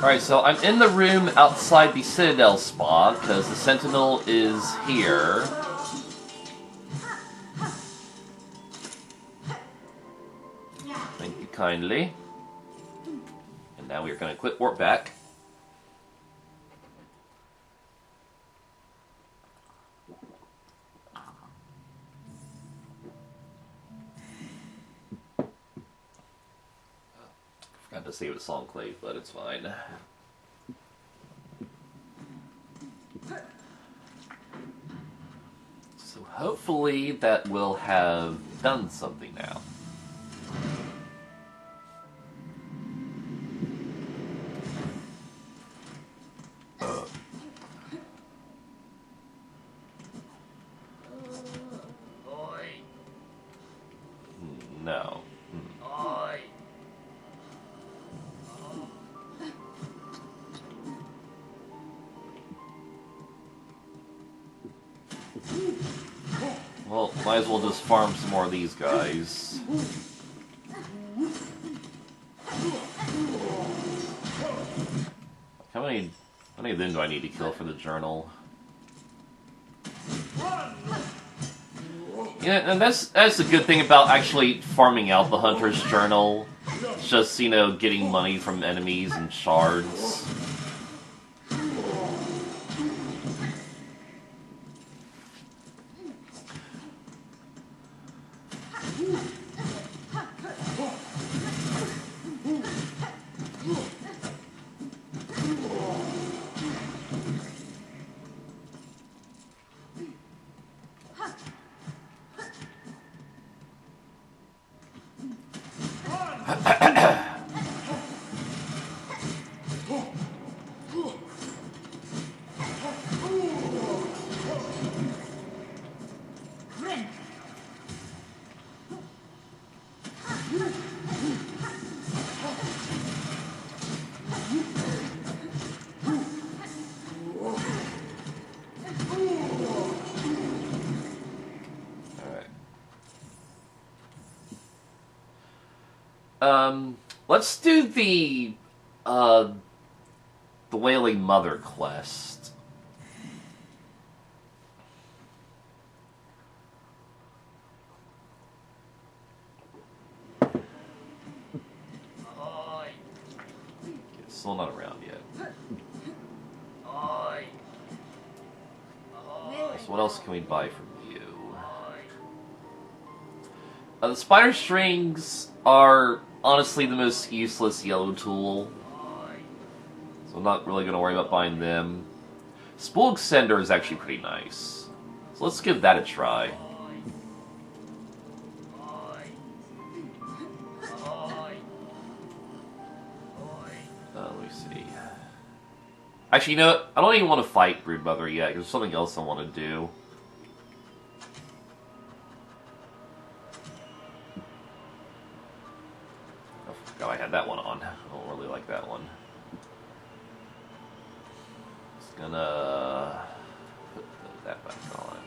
Alright, so I'm in the room outside the Citadel spa, because the Sentinel is here. Thank you kindly. And now we're going to quit warp back. Forgot to save a song clave, but it's fine. So hopefully that will have done something now. No. Well, might as well just farm some more of these guys. How many of them do I need to kill for the journal? Yeah, and that's the good thing about actually farming out the Hunter's Journal. It's just, you know, getting money from enemies and shards. Let's do the Wailing Mother quest. It's still not around yet. So what else can we buy from you? The spider strings are honestly the most useless yellow tool, so I'm not really going to worry about buying them. Spool Extender is actually pretty nice, so let's give that a try. Let me see. Actually, you know what? I don't even want to fight Broodmother yet, because there's something else I want to do. Oh, I had that one on. I don't really like that one. Just gonna put that back on.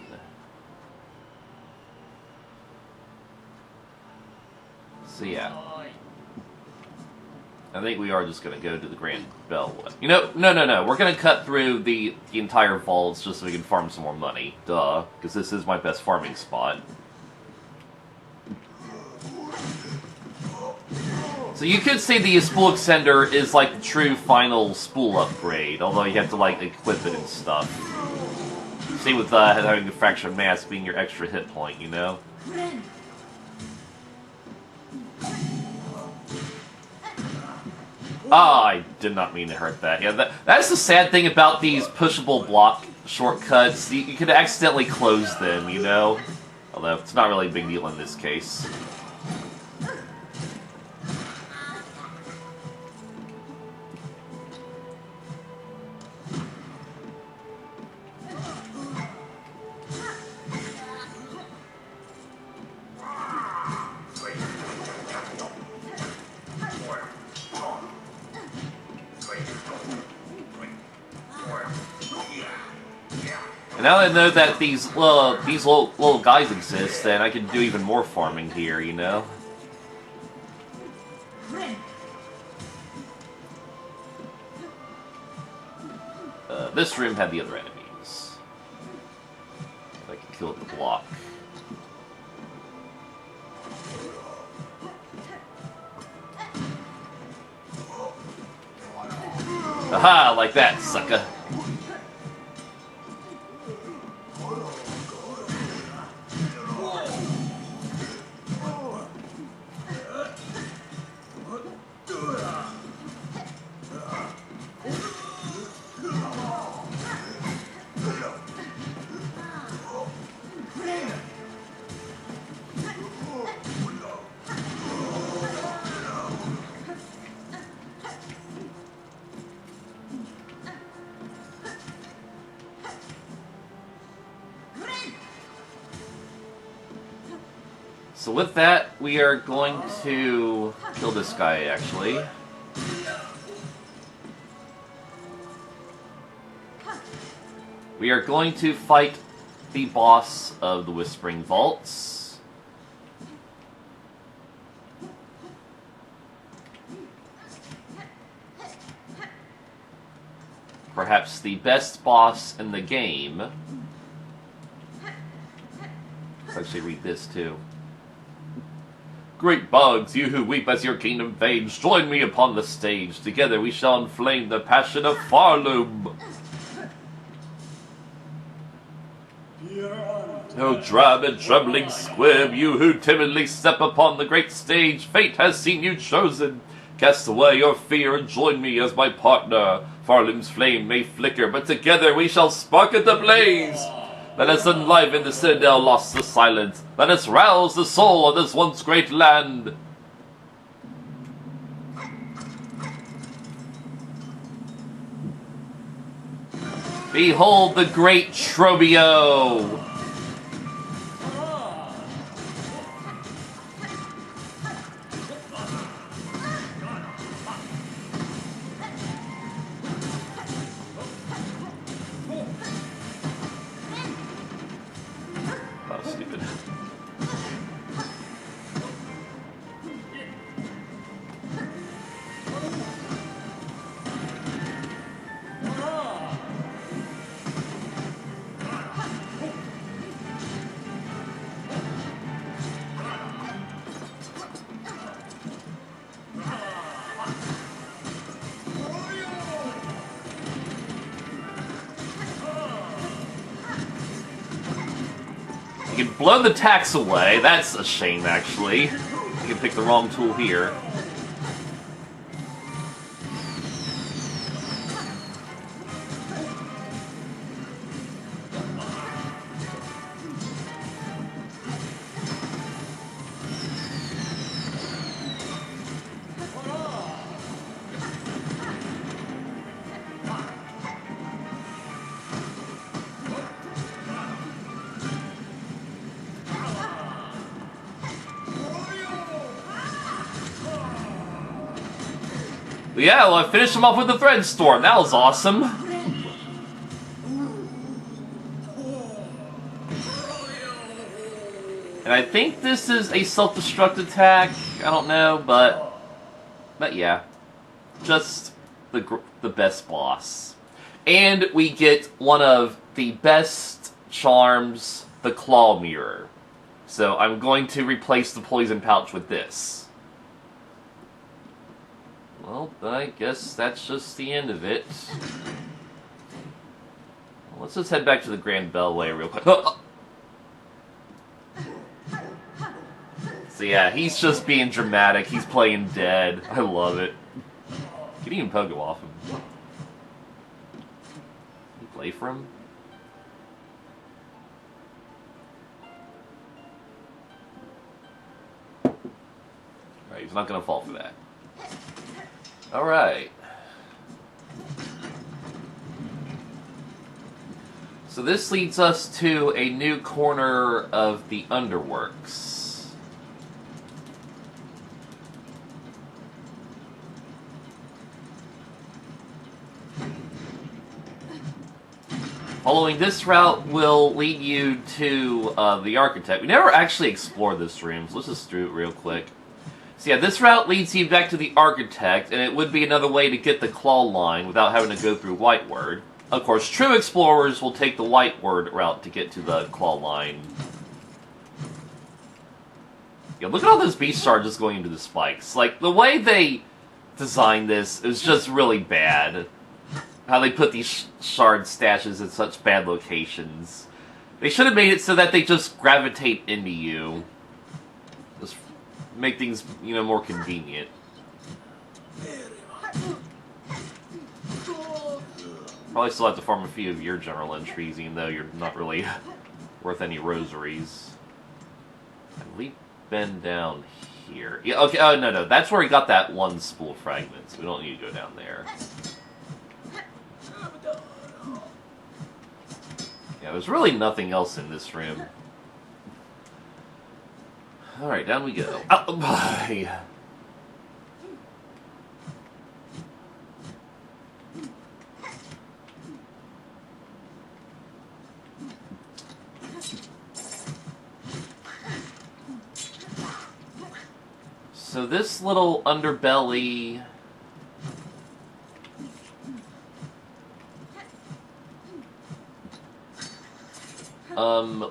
So yeah. I think we are just gonna go to the Grand Bell one. You know, no. We're gonna cut through the entire vaults just so we can farm some more money. Duh. Because this is my best farming spot. So you could say the Spool Extender is like the true final spool upgrade, although you have to like equip it and stuff. Same with having the Fractured Mass being your extra hit point, you know? Ah, I did not mean to hurt that. Yeah, that's the sad thing about these pushable block shortcuts. You could accidentally close them, you know? Although it's not really a big deal in this case. And now that I know that these little guys exist, then I can do even more farming here, you know? this room had the other enemies. I can kill at the block. Aha, like that, sucker. So with that, we are going to kill this guy, actually. We are going to fight the boss of the Whispering Vaults. Perhaps the best boss in the game. Let's actually read this, too. Great bugs, you who weep as your kingdom fades, join me upon the stage. Together we shall inflame the passion of Farloom. O drab and trembling squib, you who timidly step upon the great stage, fate has seen you chosen. Cast away your fear and join me as my partner. Farloom's flame may flicker, but together we shall spark at the blaze. Let us enliven the citadel lost to silence. Let us rouse the soul of this once great land. Behold the great Trobbi. You can blow the tax away. That's a shame, actually. You can pick the wrong tool here. But yeah, well, I finished him off with the Thread Storm. That was awesome. And I think this is a self-destruct attack. I don't know, but yeah, just the best boss. And we get one of the best charms, the Claw Mirror. So I'm going to replace the Poison Pouch with this. Well, I guess that's just the end of it. Let's just head back to the Grand Bellway real quick. So yeah, he's just being dramatic. He's playing dead. I love it. You can even pogo off him. Can you play for him? Alright, he's not gonna fall for that. Alright. So this leads us to a new corner of the Underworks. Following this route will lead you to the Architect. We never actually explored this room, so let's just do it real quick. So yeah, this route leads you back to the Architect, and it would be another way to get the Claw Line without having to go through Whiteward. Of course, true explorers will take the Lightward route to get to the Claw Line. Yeah, look at all those beast shards just going into the spikes. Like, the way they designed this is just really bad. How they put these shard stashes in such bad locations. They should have made it so that they just gravitate into you. Just make things, you know, more convenient. Probably still have to farm a few of your general entries, even though you're not really worth any rosaries. Have we been down here? Yeah, okay, oh, no, that's where he got that one spool fragment, so we don't need to go down there. Yeah, there's really nothing else in this room. Alright, down we go. Oh, bye. So this little underbelly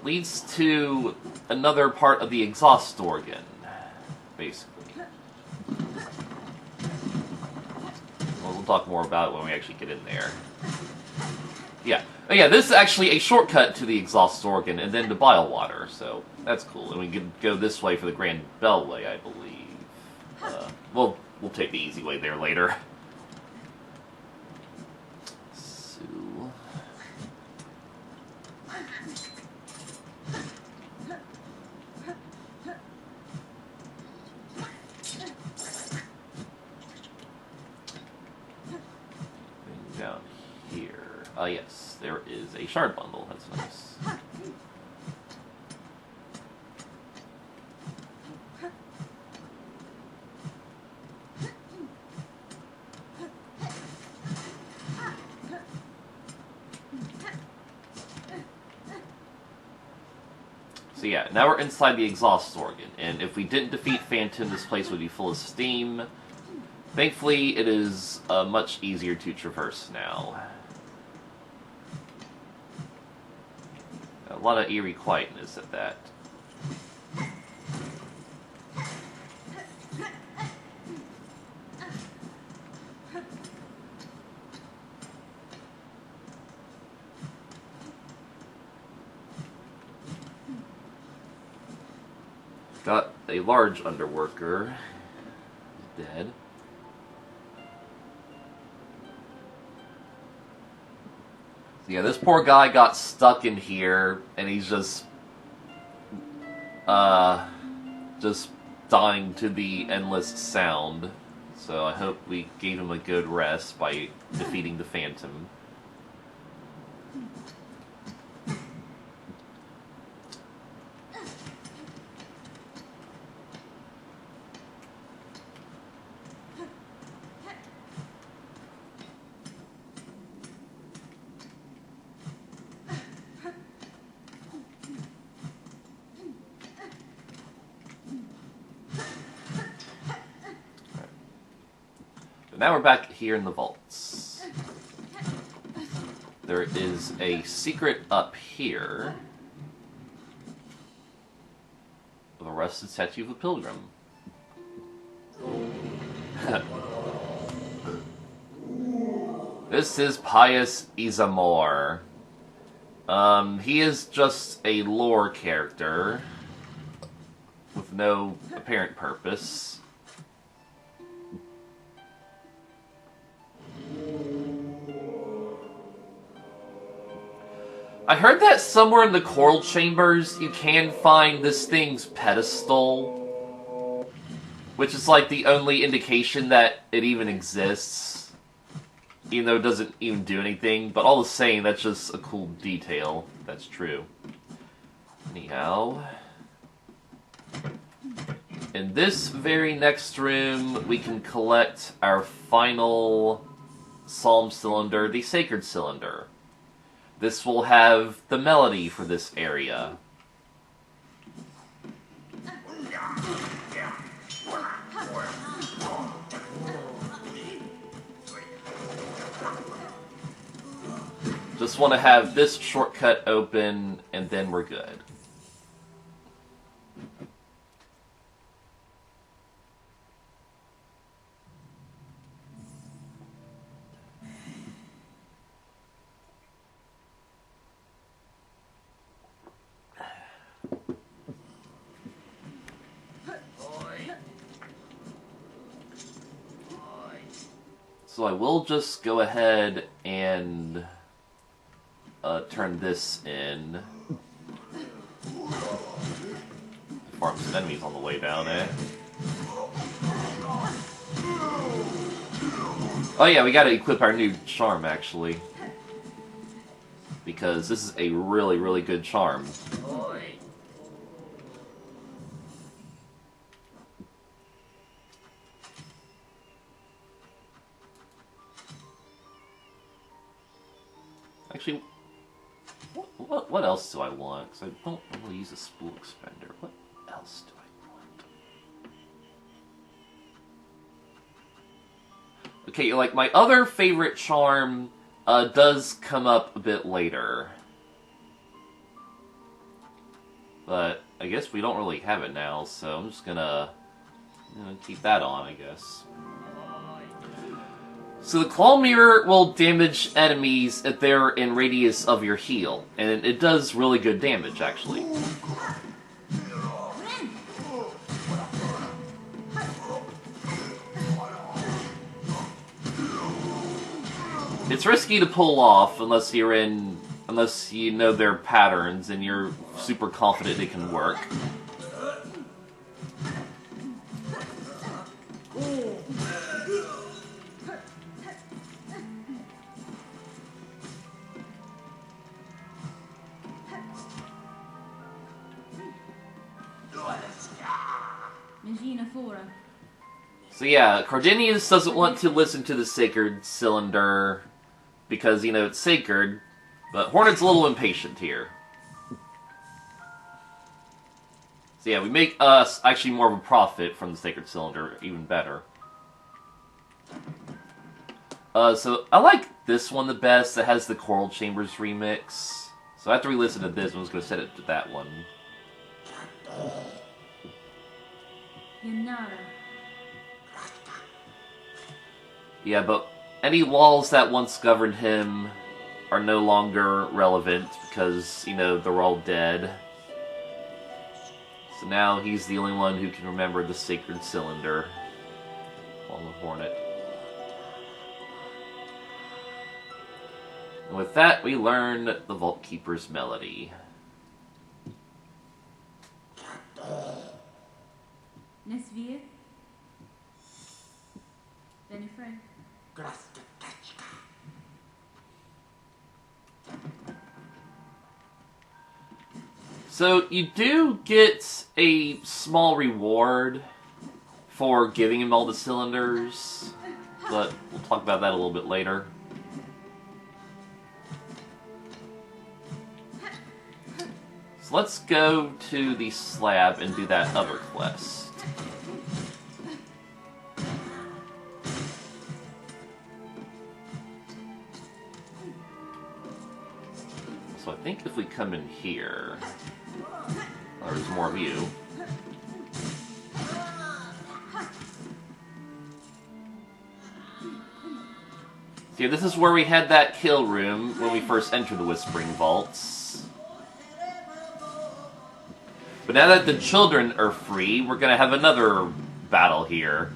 leads to another part of the exhaust organ, basically. Well, we'll talk more about it when we actually get in there. Yeah. Oh, yeah, this is actually a shortcut to the exhaust organ and then to bile water, so that's cool. And we can go this way for the Grand Bellway, I believe. We'll take the easy way there later. So... down here. Yes, there is a shard bundle. That's nice. So yeah, now we're inside the exhaust organ, and if we didn't defeat Phantom, this place would be full of steam. Thankfully, it is much easier to traverse now. A lot of eerie quietness at that. Got a large underworker. He's dead. So yeah, this poor guy got stuck in here, and he's just dying to the endless sound. So I hope we gave him a good rest by defeating the Phantom. Now we're back here in the vaults. There is a secret up here of a rusted statue of a pilgrim. This is Pius Izamor. He is just a lore character with no apparent purpose. I heard that somewhere in the Coral Chambers you can find this thing's pedestal, which is like the only indication that it even exists, even though it doesn't even do anything, but all the same, that's just a cool detail. That's true. Anyhow, in this very next room, we can collect our final Psalm Cylinder, the Sacred Cylinder. This will have the melody for this area. Just want to have this shortcut open, and then we're good. So I will just go ahead and turn this in. Farm some enemies on the way down, eh? Oh yeah, we gotta equip our new charm, actually. Because this is a really, really good charm. Actually, what else do I want? Because I don't really use a spool expender. What else do I want? Okay, like, my other favorite charm does come up a bit later. But I guess we don't really have it now, so I'm just gonna keep that on, I guess. So the claw mirror will damage enemies if they're in radius of your heal, and it does really good damage, actually. It's risky to pull off unless you know their patterns and you're super confident it can work. So yeah, Cardinius doesn't want to listen to the Sacred Cylinder because, it's sacred, but Hornet's a little impatient here. So yeah, we make us actually more of a profit from the Sacred Cylinder, even better. So I like this one the best. It has the Choral Chambers remix. So after we listen to this, I'm just going to set it to that one. Yeah, but any laws that once governed him are no longer relevant because, they're all dead. So now he's the only one who can remember the Sacred Cylinder on the Hornet. And with that, we learn the Vault Keeper's Melody. Nesvir. Jennifer. So you do get a small reward for giving him all the cylinders, but we'll talk about that a little bit later. So let's go to the slab and do that other quest. So I think if we come in here, there's more of you. See, this is where we had that kill room when we first entered the Whispering Vaults. But now that the children are free, we're gonna have another battle here.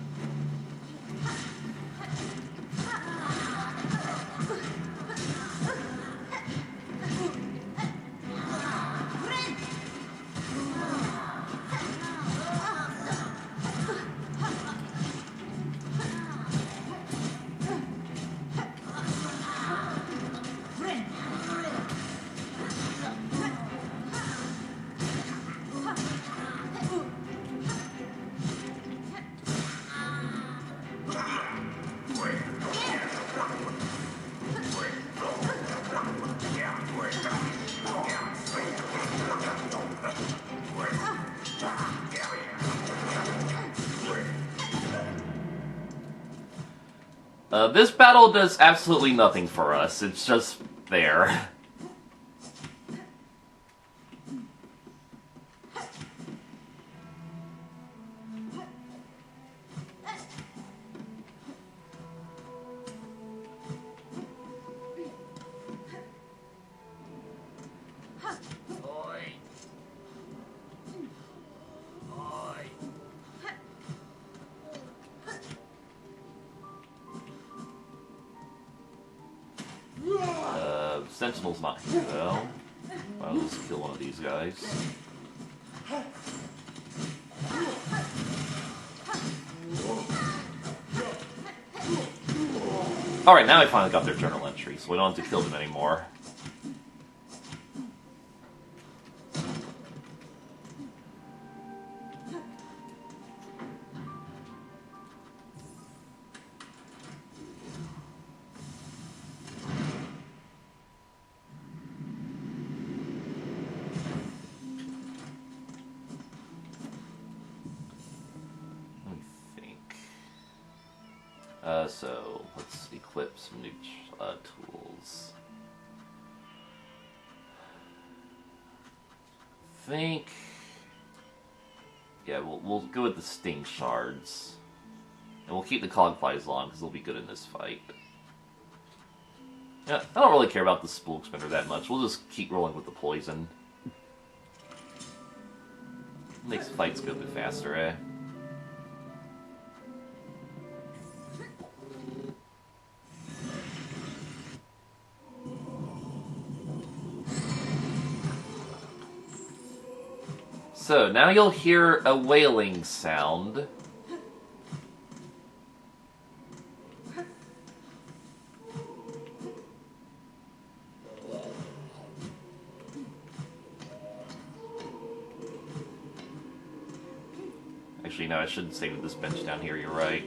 This battle does absolutely nothing for us. It's just There. Sentinel's not here, though. I'll just kill one of these guys. Alright, now I finally got their journal entry, so we don't have to kill them anymore. So let's equip some new tools. Yeah, we'll go with the Sting Shards. And we'll keep the Cogflies on, because they'll be good in this fight. Yeah, I don't really care about the Spook Spinner that much. We'll just keep rolling with the Poison. Makes fights go a bit faster, eh? So, now you'll hear a wailing sound. Actually, no, I shouldn't save this bench down here, you're right.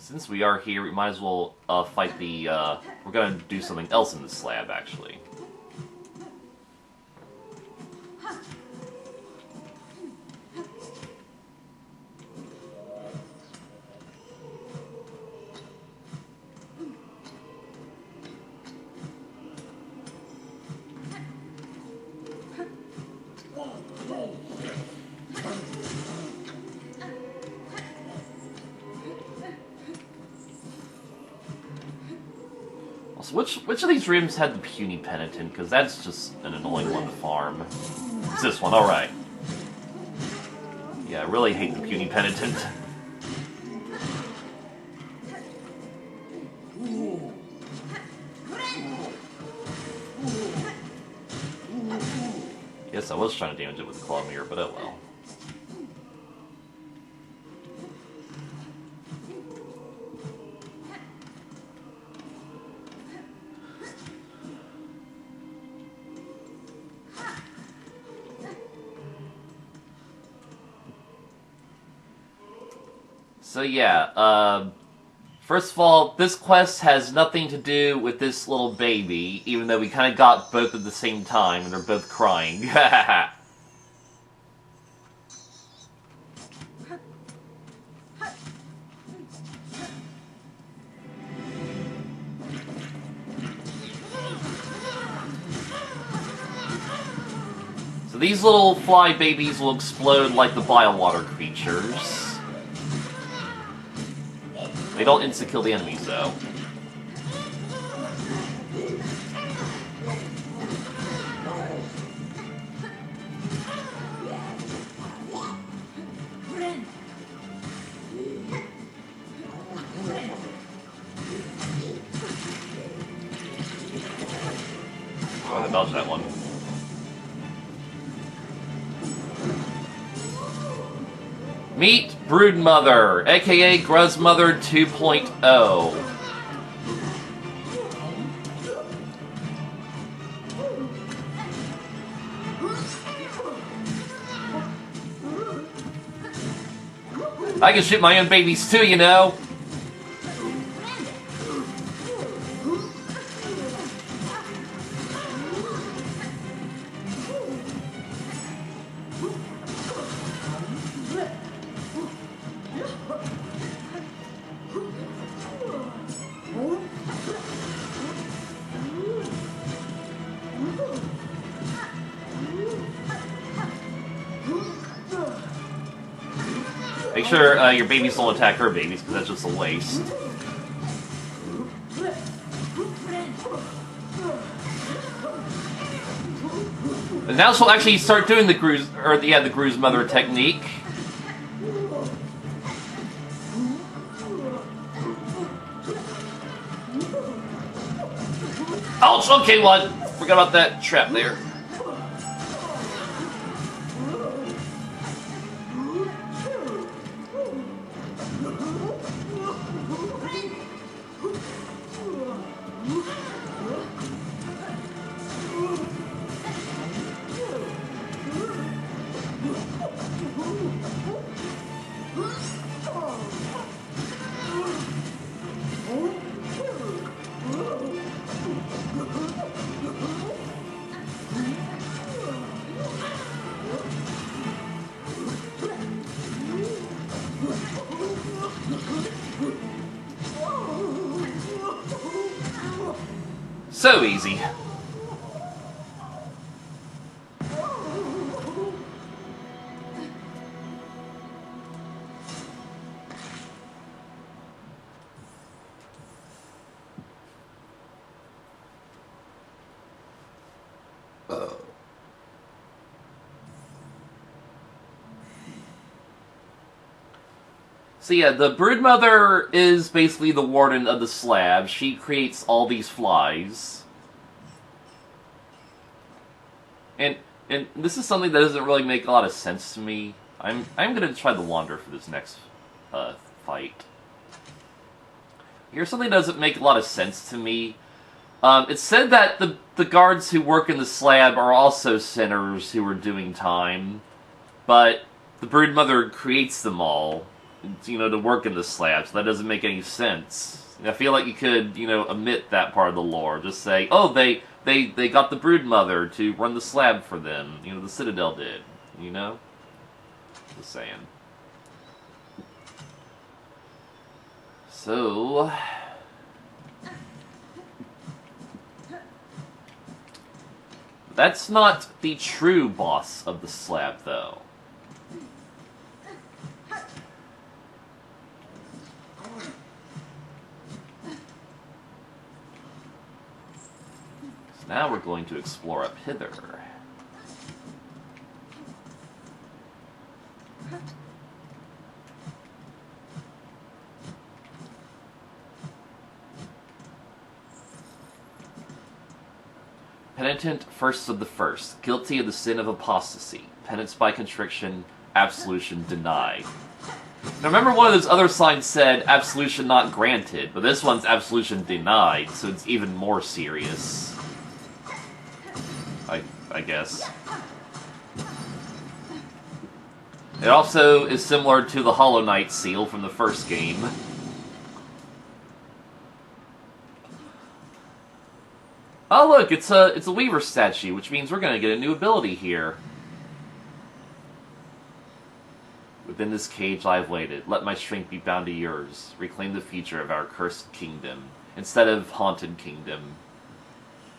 Since we are here, we might as well fight the, we're gonna do something else in the slab, actually. So which of these rooms had the puny penitent? Because that's just an annoying one to farm. It's this one, alright. Yeah, I really hate the puny penitent. Yes, I was trying to damage it with the claw mirror, but oh well. So yeah, first of all, this quest has nothing to do with this little baby, even though we kind of got both at the same time, and they're both crying. So these little fly babies will explode like the biowater creatures. They don't insta-kill the enemies, though. Oh, I dodged that one. Meet Broodmother, aka Gruzmother 2.0. I can shoot my own babies too, you know. Make sure your babies don't attack her babies, because that's just a waste. And now she'll actually start doing the the Gru's mother technique. Oh, okay, what? Forgot about that trap there. So easy. So yeah, the broodmother is basically the warden of the slab. She creates all these flies. And this is something that doesn't really make a lot of sense to me. I'm gonna try the wander for this next fight. Here's something that doesn't make a lot of sense to me. It's said that the guards who work in the slab are also sinners who are doing time, but the broodmother creates them all, you know, to work in the slab, so that doesn't make any sense. I feel like you could, you know, omit that part of the lore. Just say, oh, they got the broodmother to run the slab for them. You know, the Citadel did, you know? Just saying. So... that's not the true boss of the slab, though. So now we're going to explore up hither. Penitent first of the first, guilty of the sin of apostasy, penance by contrition, absolution denied. Now remember one of those other signs said, absolution not granted, but this one's absolution denied, so it's even more serious. I guess. It also is similar to the Hollow Knight seal from the first game. Oh look, it's a Weaver statue, which means we're gonna get a new ability here. Within this cage I have waited. Let my strength be bound to yours. Reclaim the future of our cursed kingdom, instead of haunted kingdom.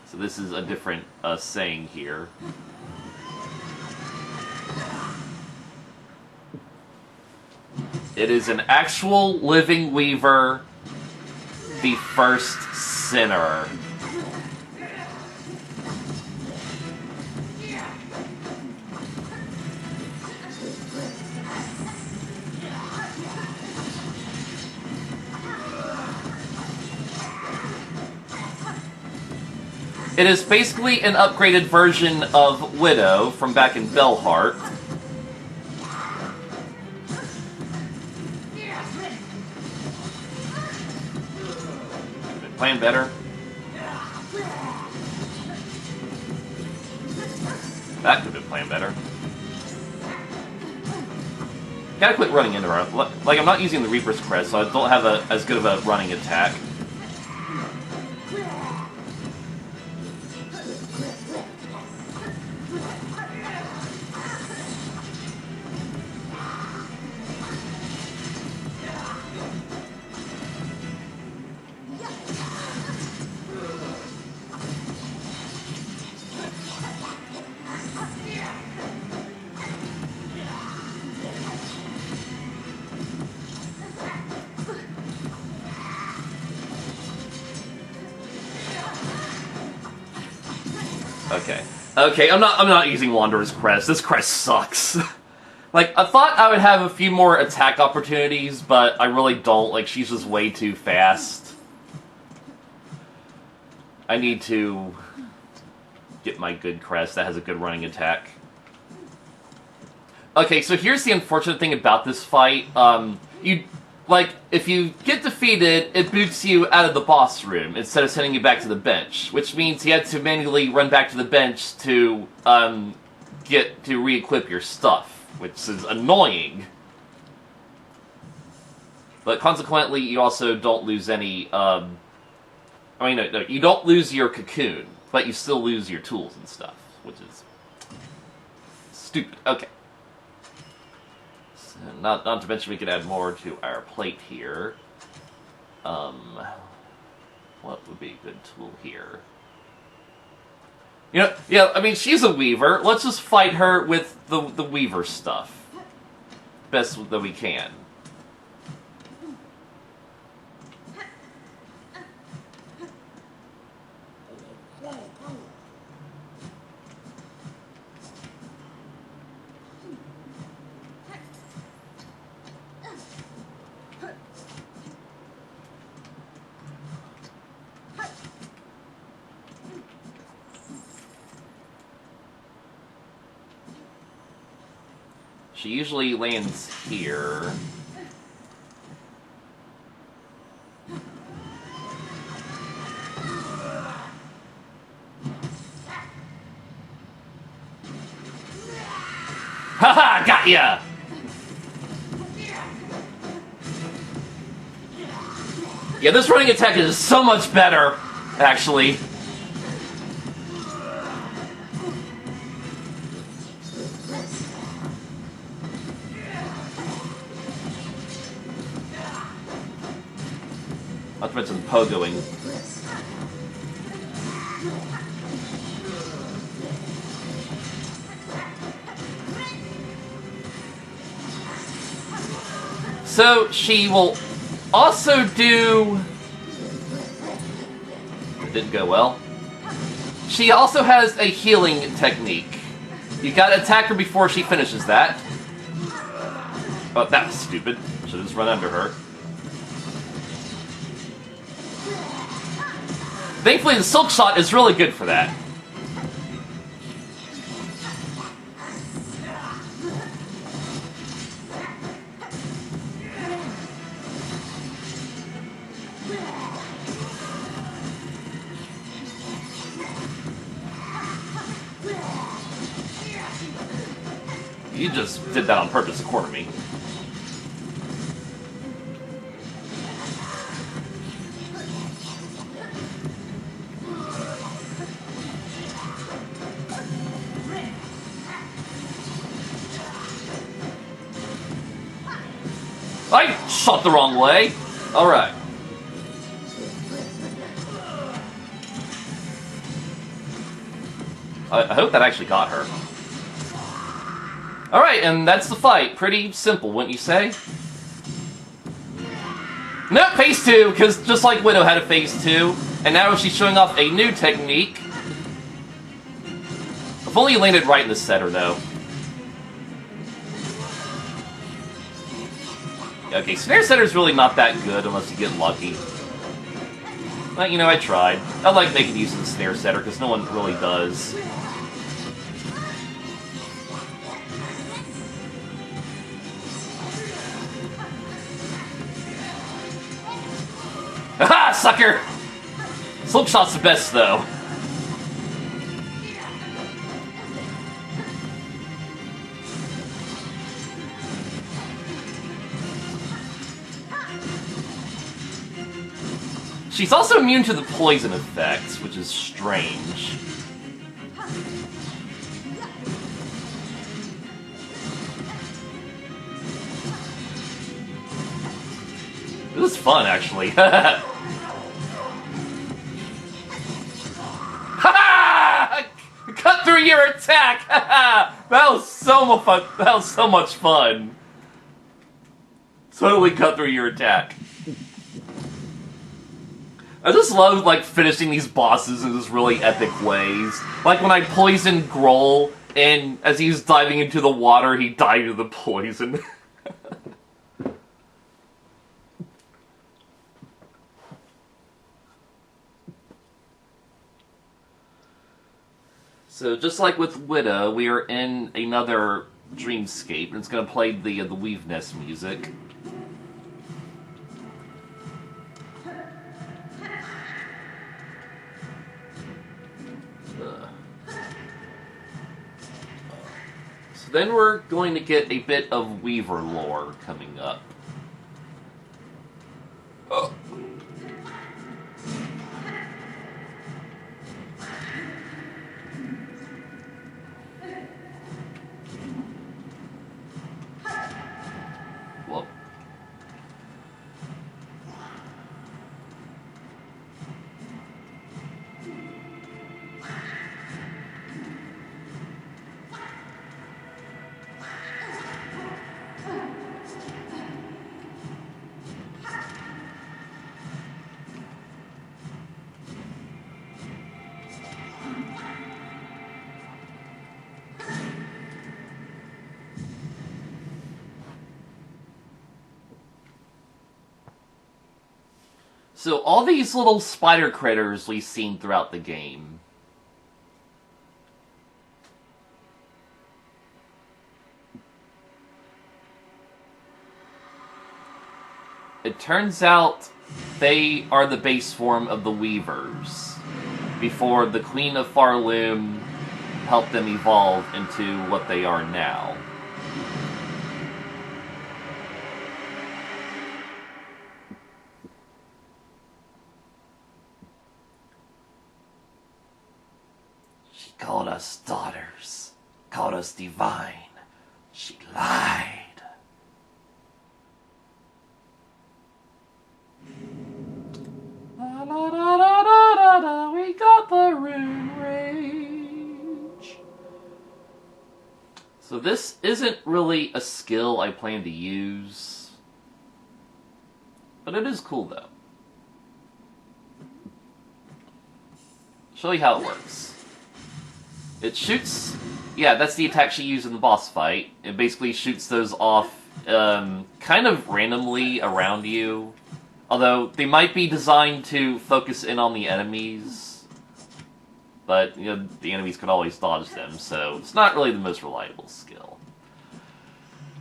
So this is a different saying here. It is an actual living Weaver, the first sinner. It is basically an upgraded version of Widow from back in Bellheart. Could it plan better? That could have been planned better. Gotta quit running into her. Like, I'm not using the Reaper's Crest, so I don't have as good of a running attack. Okay, I'm not using Wanderer's Crest. This crest sucks. Like, I thought I would have a few more attack opportunities, but I really don't. Like, she's just way too fast. I need to get my good crest that has a good running attack. Okay, so here's the unfortunate thing about this fight. If you get defeated, it boots you out of the boss room instead of sending you back to the bench, which means you had to manually run back to the bench to re-equip your stuff, which is annoying. But consequently, you also don't lose any. No, you don't lose your cocoon, but you still lose your tools and stuff, which is stupid. Okay. Not to mention we could add more to our plate here. What would be a good tool here? You know, yeah, I mean, she's a weaver. Let's just fight her with the weaver stuff. Best that we can. She usually lands here. Haha, got ya! Yeah, this running attack is so much better, actually. Not to mention pogoing. So she will also do... It didn't go well. She also has a healing technique. You gotta attack her before she finishes that. Oh, that was stupid. Should've just run under her. Thankfully, the Silk Shot is really good for that. You just did that on purpose to corner me. I shot the wrong way. Alright. I hope that actually got her. Alright, and that's the fight. Pretty simple, wouldn't you say? No, phase 2, because just like Widow had a phase 2, and now she's showing off a new technique. If only you landed right in the center, though. Okay, Snare Setter's really not that good unless you get lucky. But, you know, I tried. I like making use of the Snare Setter, because no one really does. Aha, sucker! Silk Shot's the best, though. She's also immune to the poison effects, which is strange. This is fun, actually. Ha! Cut through your attack! That was so much fun. That was so much fun. Totally cut through your attack. I just love, like, finishing these bosses in just really epic ways. Like when I poisoned Grohl, and as he was diving into the water, he died of the poison. So, just like with Widow, we are in another dreamscape, and it's going to play the Weave Nest music. So then we're going to get a bit of Weaver lore coming up. Oh. Whoop. So all these little spider critters we've seen throughout the game. It turns out they are the base form of the Weavers, before the Queen of Farloom helped them evolve into what they are now. She called us daughters, called us divine. She lied. La, la, da, da, da, da, da, we got the rune rage. So this isn't really a skill I plan to use, but it is cool though. Show you how it works. It shoots, yeah, that's the attack she used in the boss fight. It basically shoots those off kind of randomly around you. Although, they might be designed to focus in on the enemies, but, you know, the enemies could always dodge them, so it's not really the most reliable skill.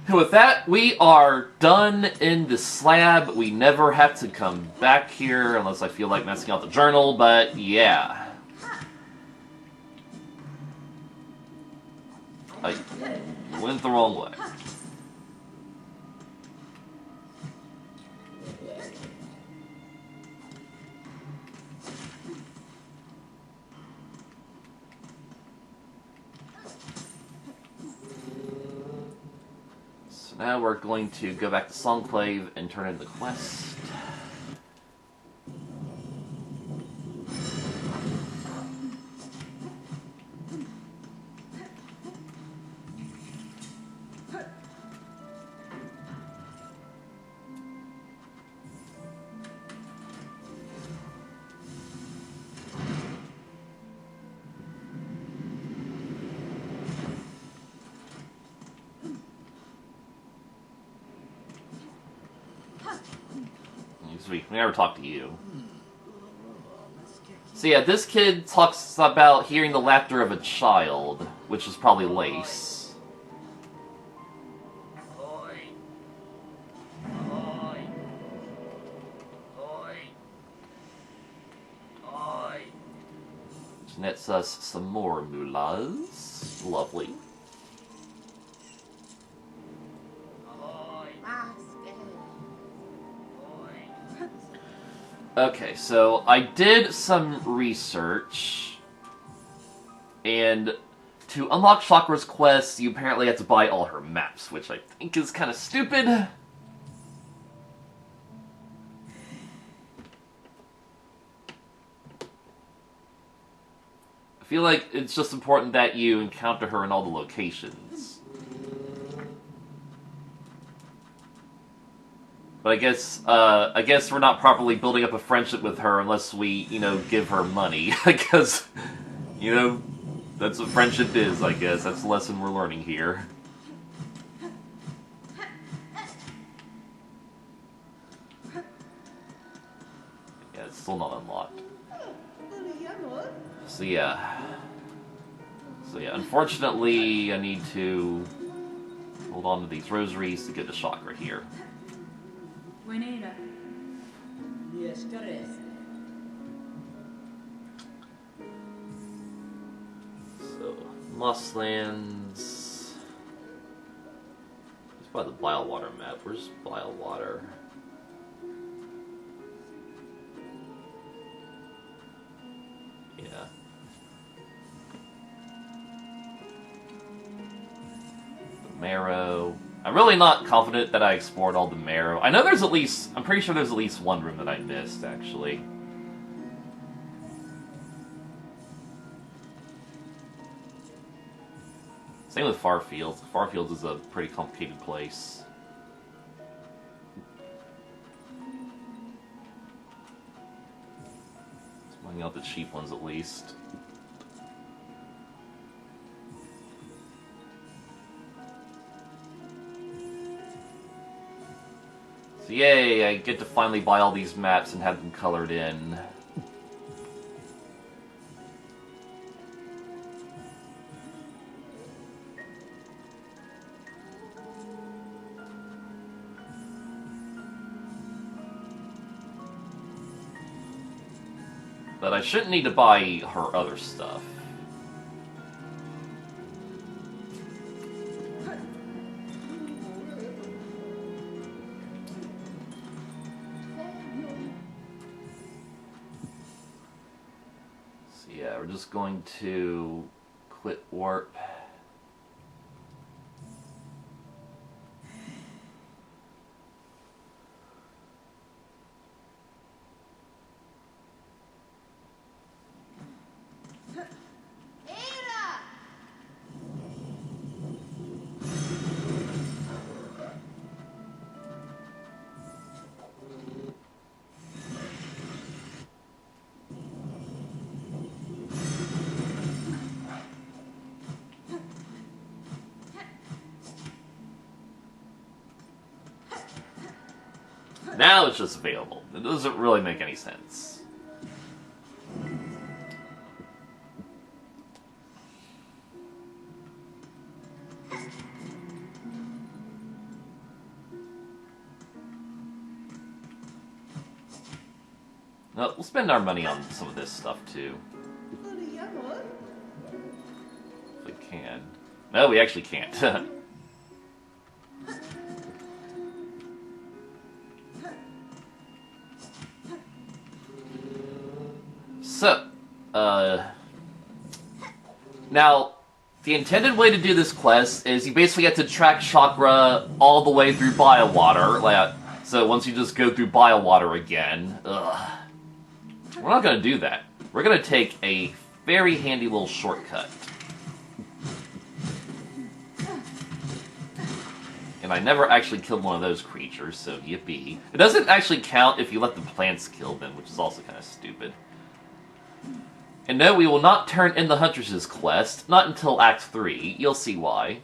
And with that, we are done in the slab. We never have to come back here, unless I feel like messing out the journal, but yeah. I went the wrong way. Now we're going to go back to Songclave and turn in the quest. We never talked to you. So yeah, this kid talks about hearing the laughter of a child, which is probably Lace. Which nets us some more moolahs. Lovely. Okay, so I did some research, and to unlock Shakra's quest, you apparently have to buy all her maps, which I think is kind of stupid. I feel like it's just important that you encounter her in all the locations. But I guess we're not properly building up a friendship with her unless we, give her money. Because, that's what friendship is, I guess. That's the lesson we're learning here. Yeah, it's still not unlocked. So yeah, unfortunately I need to hold on to these rosaries to get the chakra here. Buenera. So, Mosslands. It's by the Bilewater map. Where's Bilewater? Yeah. The Marrow. I'm really not confident that I explored all the Marrow. I know there's at least... I'm pretty sure there's at least one room that I missed, actually. Same with Farfield. Farfield is a pretty complicated place. Let's find out the cheap ones at least. So yay, I get to finally buy all these maps and have them colored in. But I shouldn't need to buy her other stuff. So yeah, we're just going to quit warp. Now it's just available. It doesn't really make any sense. No, we'll spend our money on some of this stuff too. If we can. No, we actually can't. So, now, the intended way to do this quest is you basically have to track Shakra all the way through Biowater. So once you just go through Biowater again, we're not going to do that. We're going to take a very handy little shortcut. And I never actually killed one of those creatures, so yippee. It doesn't actually count if you let the plants kill them, which is also kind of stupid. And no, we will not turn in the Huntress's quest, not until Act 3. You'll see why.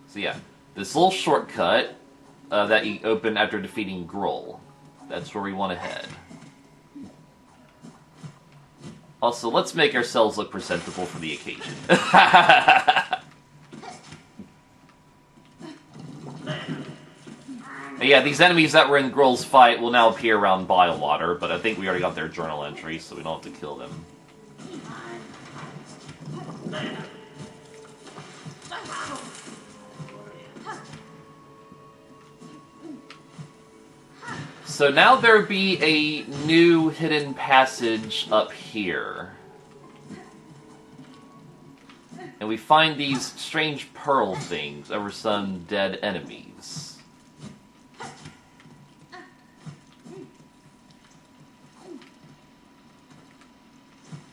So yeah, this little shortcut that you open after defeating Groll. That's where we want to head. Also, let's make ourselves look presentable for the occasion. Yeah, these enemies that were in Groll's fight will now appear around Biowater, but I think we already got their journal entry, so we don't have to kill them. So now there be a new hidden passage up here. And we find these strange pearl things over some dead enemies.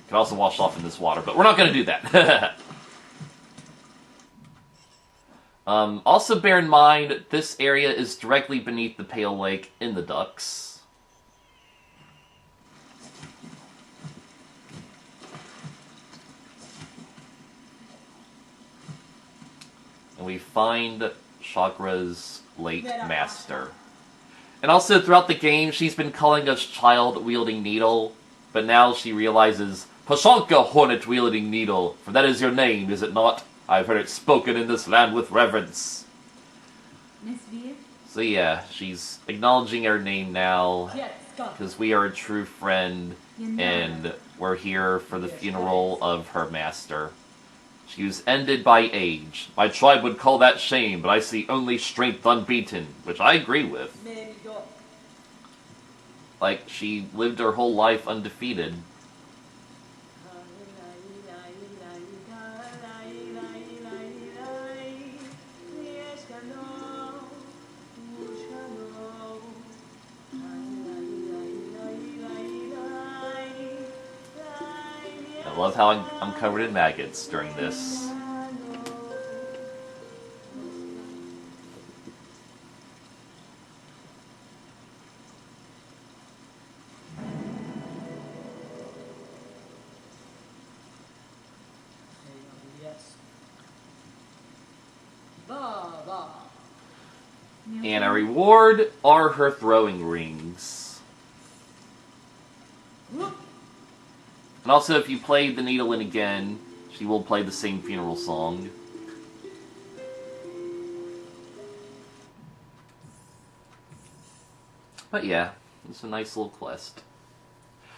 Can also wash off in this water, but we're not going to do that. Also bear in mind, this area is directly beneath the Pale Lake in the Ducks. And we find Shakra's late master. And also throughout the game, she's been calling us child-wielding needle, but now she realizes, Pashanka hornet-wielding needle, for that is your name, is it not? I've heard it spoken in this land with reverence. So yeah, she's acknowledging our name now, because we are a true friend, and we're here for the funeral of her master. She was ended by age. My tribe would call that shame, but I see only strength unbeaten, which I agree with. Like, she lived her whole life undefeated. I love how I'm covered in maggots during this. And a reward are her throwing rings. And also, if you play the needle in again, she will play the same funeral song. But yeah, it's a nice little quest.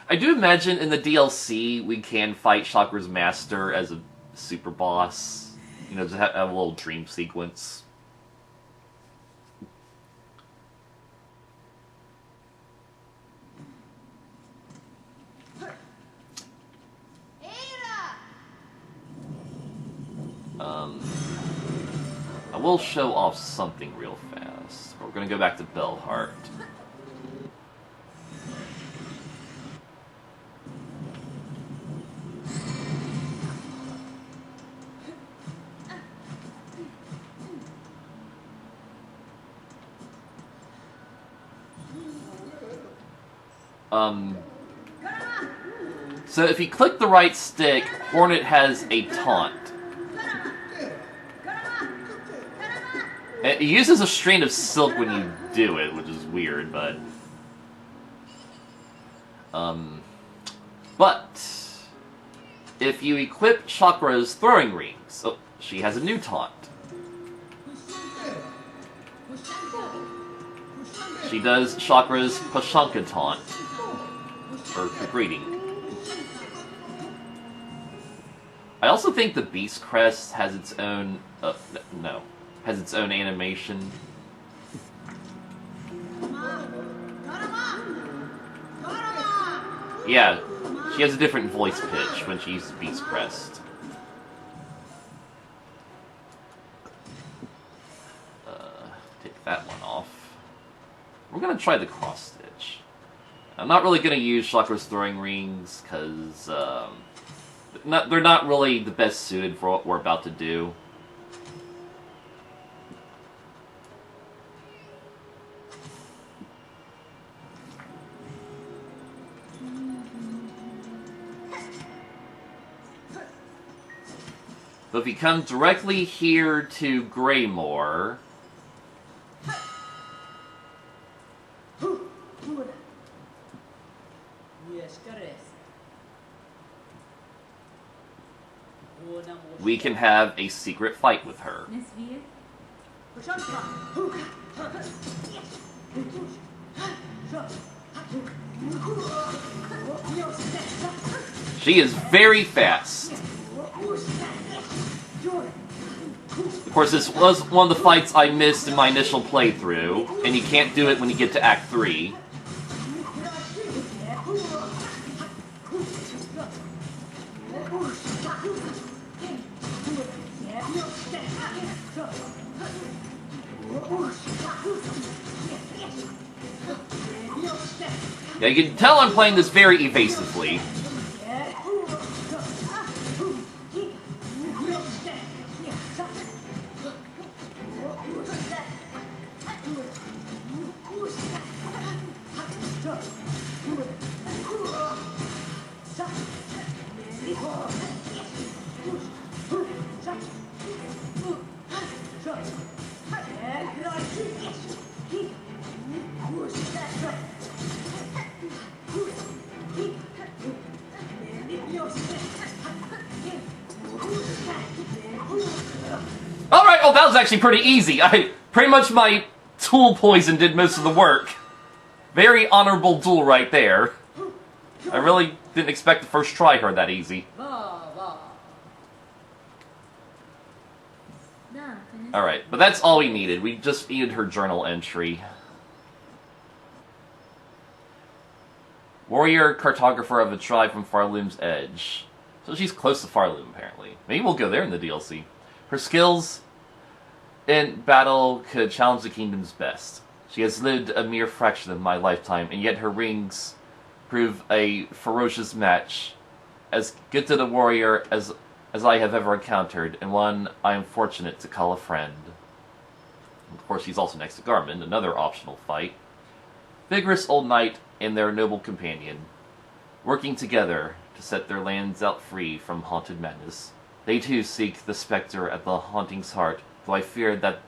I do imagine in the DLC we can fight Shakra's master as a super boss. You know, just have a little dream sequence. I will show off something real fast. We're gonna go back to Bellheart. So if you click the right stick, Hornet has a taunt. It uses a strain of silk when you do it, which is weird, but... But... if you equip Shakra's throwing rings... Oh, she has a new taunt. She does Shakra's Pashanka taunt. Or greeting. I also think the Beast Crest has its own... no. Has its own animation. Yeah, she has a different voice pitch when she uses Beast Crest. Take that one off. We're gonna try the cross stitch. I'm not really gonna use Shakra's throwing rings, because they're not really the best suited for what we're about to do. But if you come directly here to Greymore... we can have a secret fight with her. She is very fast. Of course, this was one of the fights I missed in my initial playthrough, and you can't do it when you get to Act 3. Yeah, you can tell I'm playing this very evasively. Alright, oh, that was actually pretty easy. Pretty much my tool poison did most of the work. Very honorable duel right there. I really didn't expect the first try her that easy. Alright, but that's all we needed. We just needed her journal entry. Warrior cartographer of a tribe from Farloom's Edge. So she's close to Farloom, apparently. Maybe we'll go there in the DLC. Her skills in battle could challenge the kingdom's best. She has lived a mere fraction of my lifetime, and yet her rings prove a ferocious match. As gifted a warrior as I have ever encountered, and one I am fortunate to call a friend. Of course, he's also next to Garmin, another optional fight. Vigorous old knight and their noble companion, working together to set their lands out free from haunted madness. They too seek the spectre at the haunting's heart, though I fear that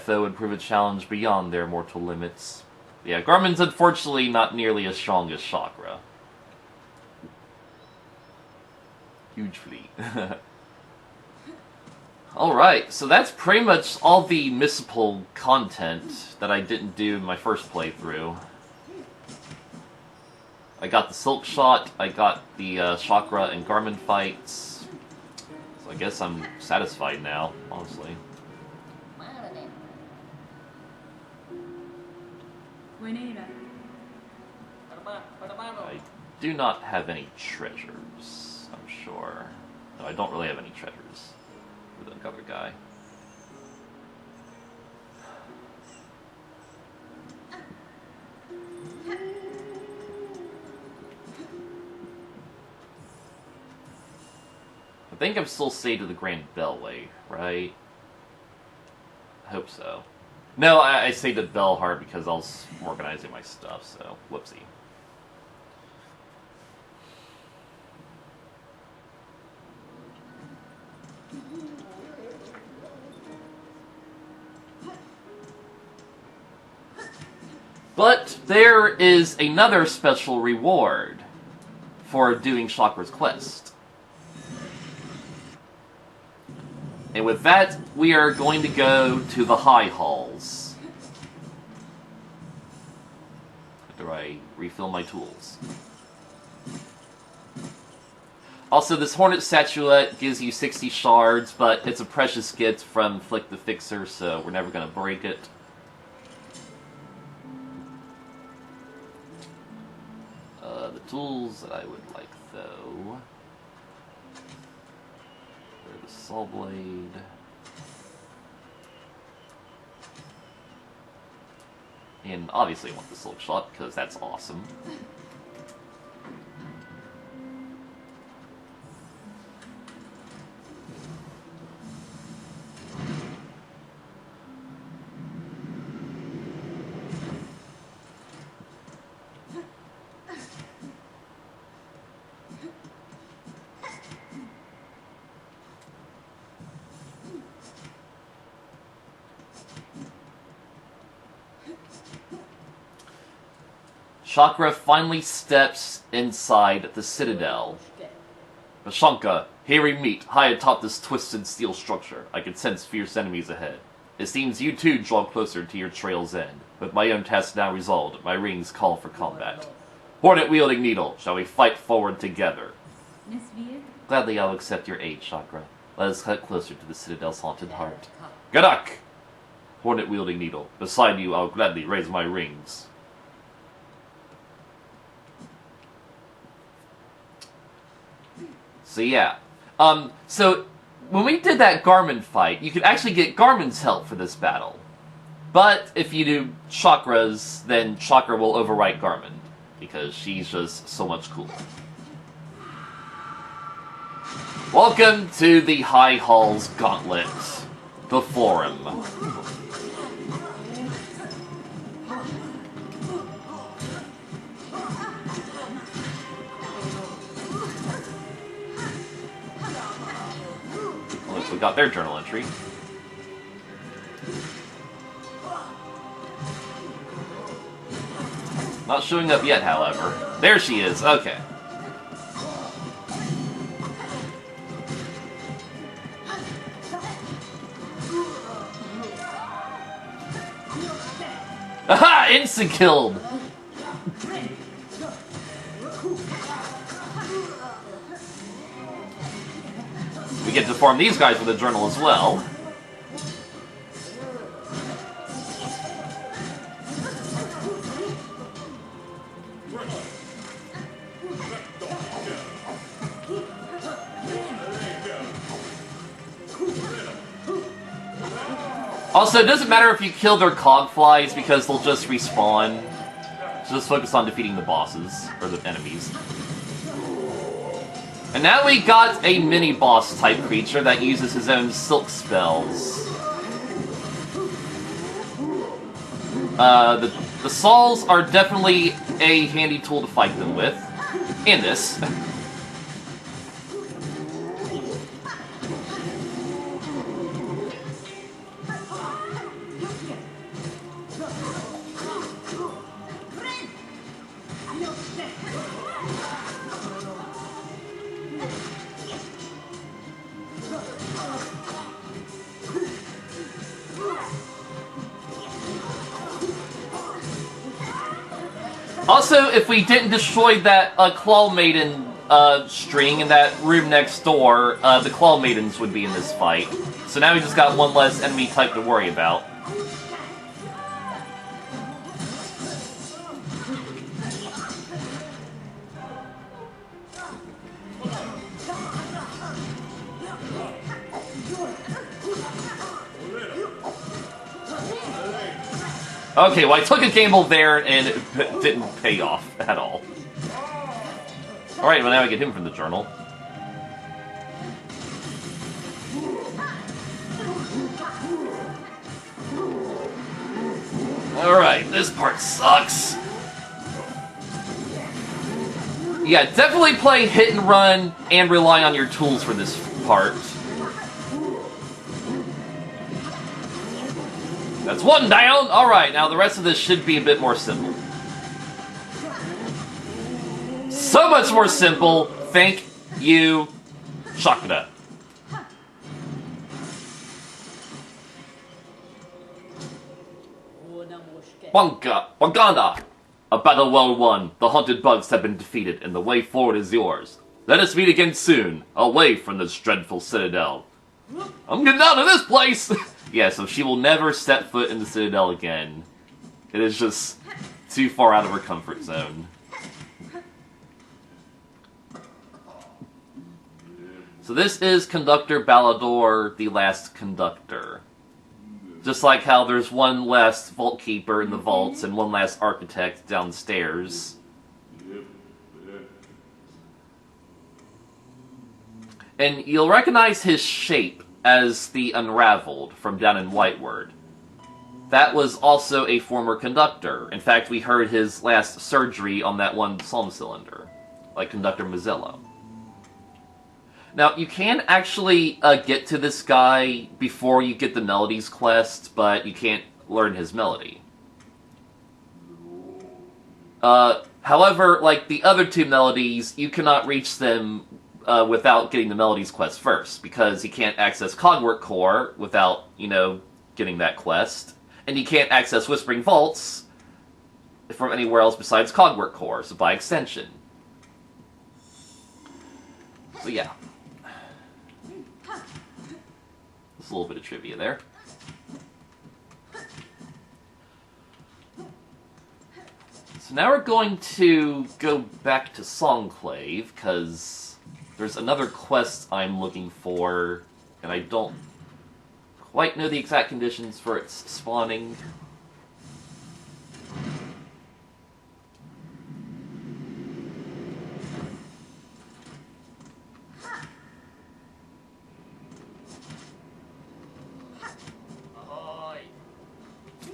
foe would prove a challenge beyond their mortal limits. Yeah, Garmin's unfortunately not nearly as strong as Shakra. Huge fleet. Alright, so that's pretty much all the missable content that I didn't do in my first playthrough. I got the Silk Shot, I got the Shakra and Garmin fights. So I guess I'm satisfied now, honestly. I do not have any treasures, I'm sure. No, I don't really have any treasures with the other guy. I think I'm still saved to the Grand Bellway, right? I hope so. No, I saved at Bellheart because I was organizing my stuff, so whoopsie. But there is another special reward for doing Shakra's quest. And with that, we are going to go to the High Halls. After I refill my tools. Also, this Hornet Statuette gives you 60 shards, but it's a precious gift from Flick the Fixer, so we're never going to break it. The tools that I would like, though... the Saw Blade. And obviously I want the Silk Shot, because that's awesome. Shakra finally steps inside the Citadel. Vashanka, here we meet, high atop this twisted steel structure. I can sense fierce enemies ahead. It seems you too draw closer to your trail's end. With my own task now resolved, my rings call for combat. Hornet-wielding Needle, shall we fight forward together? Gladly I'll accept your aid, Shakra. Let us cut closer to the Citadel's haunted heart. Gadak! Hornet-wielding Needle, beside you I'll gladly raise my rings. So yeah, so when we did that Garmin fight, you could actually get Garmin's help for this battle. But if you do Chakra's, then Shakra will overwrite Garmin, because she's just so much cooler. Welcome to the High Hall's Gauntlet, the Forum. We got their journal entry. Not showing up yet, however. There she is, okay. Aha! Instant killed! We get to farm these guys with a journal as well. Also, it doesn't matter if you kill their cogflies because they'll just respawn. So just focus on defeating the bosses, or the enemies. And now we got a mini-boss type creature that uses his own silk spells. The Sauls are definitely a handy tool to fight them with. In this. Also, if we didn't destroy that Claw Maiden string in that room next door, the Claw Maidens would be in this fight. So now we just got one less enemy type to worry about. Okay, well I took a gamble there and it didn't pay off at all. Alright, well now I get him from the journal. Alright, this part sucks. Yeah, definitely play hit and run and rely on your tools for this part. That's one down! Alright, now the rest of this should be a bit more simple. So much more simple! Thank you, Shakra. Waganda! A battle well won. The haunted bugs have been defeated, and the way forward is yours. Let us meet again soon, away from this dreadful citadel. I'm getting out of this place! Yeah, so she will never step foot in the Citadel again. It is just too far out of her comfort zone. So this is Conductor Ballador, the last conductor. Just like how there's one last Vault Keeper in the vaults and one last Architect downstairs. And you'll recognize his shape as the Unraveled from down in Whiteward. That was also a former conductor. In fact, we heard his last surgery on that one psalm cylinder, like Conductor Mozilla. Now, you can actually get to this guy before you get the Melodies quest, but you can't learn his melody. However, like the other two melodies, you cannot reach them without getting the Melodies quest first, because you can't access Cogwork Core without, you know, getting that quest, and you can't access Whispering Vaults from anywhere else besides Cogwork Core, so by extension. So yeah. Just a little bit of trivia there. So now we're going to go back to Songclave, because there's another quest I'm looking for And I don't quite know the exact conditions for its spawning.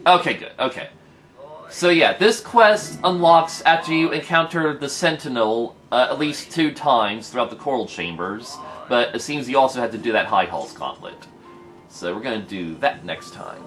Okay, good. Okay. So yeah, this quest unlocks after you encounter the Sentinel at least 2 times throughout the Coral Chambers, but it seems you also have to do that High Halls Gauntlet. So we're going to do that next time.